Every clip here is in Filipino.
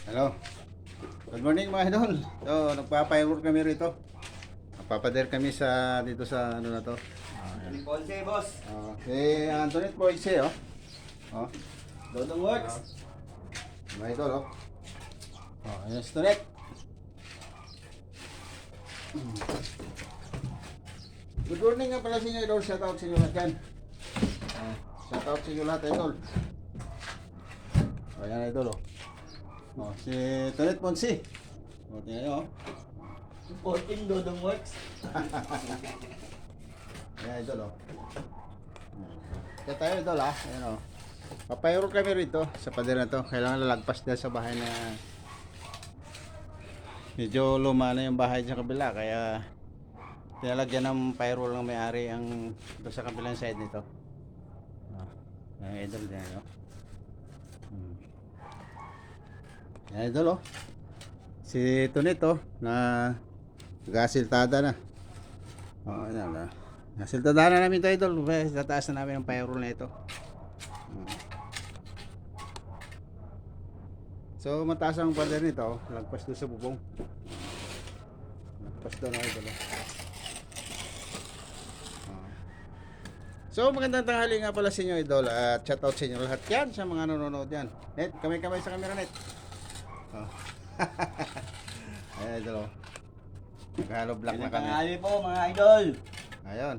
Hello. Good morning mga idol. So, nagpa-firework kami rito. Nagpapader kami sa dito sa ano na to. Hindi Ponce, boss. Si Antoinette Poise, oh. Oh, Dodong Works. mga idol, oh. Ayan si Antoinette. Good morning nga pala sa inyo, idol. Shout out sa inyo lahat yan. Shout out sa inyo lahat, idol. Ayan, idol, oh. Si Antoinette Ponce. Tingnan nyo, oh. Supporting Dodong Works. Ayan, idol, oh. Kaya tayo, idol, ah. Ayan, oh. Papayro kami rito sa pader na to. Kailangan lalagpas dahil sa bahay na medyo luma na yung bahay sa kabila. Kaya tinalagyan ng pyro lang may-ari ang ito sa kabilang side nito. Ayan, idol, ayan, oh. Ayan, idol, oh. Si Tonito na nag-asiltada na. Ayan na. Nasiltada na namin ito, idol. Tataas na namin ang pyro na ito. So mataas ang pader nito, lagpas doon sa bubong. Lagpas doon na ito. So magandang tanghali nga pala sa inyo, idol, at shout out sa inyo lahat yan sa mga nanonood yan. Net, kamay-kamay sa camera, Net. Ayan, idol, oh. Nag-halo black na kami. Tanghali po, mga idol. Ayun.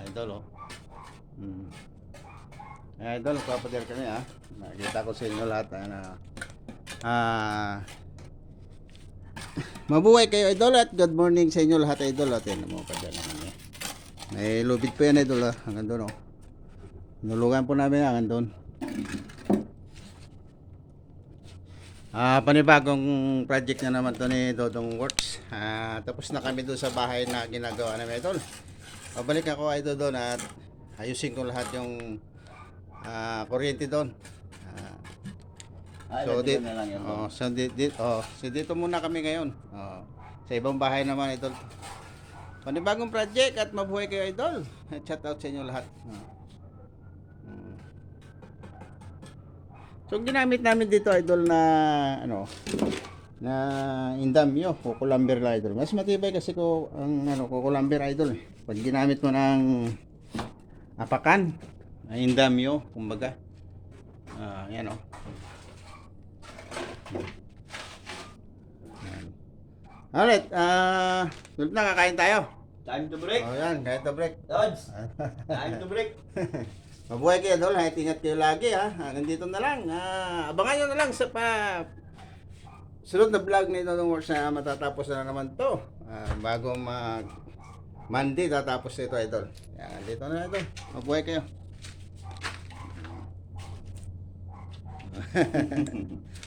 Idol, oh. Idol, papader kami, ah. Nakikita ko sa inyo lahat, mabuhay kayo, idol, at good morning sa inyo lahat, idol. At yun, mo pa dyan naman, eh. May lubid po yan, idol, ah. Hanggang doon, oh. Nulugan po namin hanggang doon. Panibagong project na naman to ni Dodong Works. Tapos na kami doon sa bahay na ginagawa namin, idol. Pabalik ako, idol, doon at ayusin ko lahat yung kuryente doon. So dito muna kami ngayon. Sa ibang bahay naman, idol. Panibagong project at mabuhay kayo, idol. Shout out sa inyo lahat. So ginamit namin dito, idol, na na indamyo, kukulamber lang, idol. Mas matibay kasi ko ang kukulamber, idol. Pag ginamit mo ng apakan, indamyo, kumbaga. Yan, oh. Alright, doon na, kakain tayo. Time to break. Yan, kain to break. Dodge. Time to break. Mabuhay kayo, idol. Ingat kayo lagi, ha. Hanggang dito na lang. Abangan nyo na lang sa sunod na vlog nito ng works na matatapos na naman to. Bago mag Monday tatapos ito, idol. Yan, dito na, idol. Mabuhay kayo.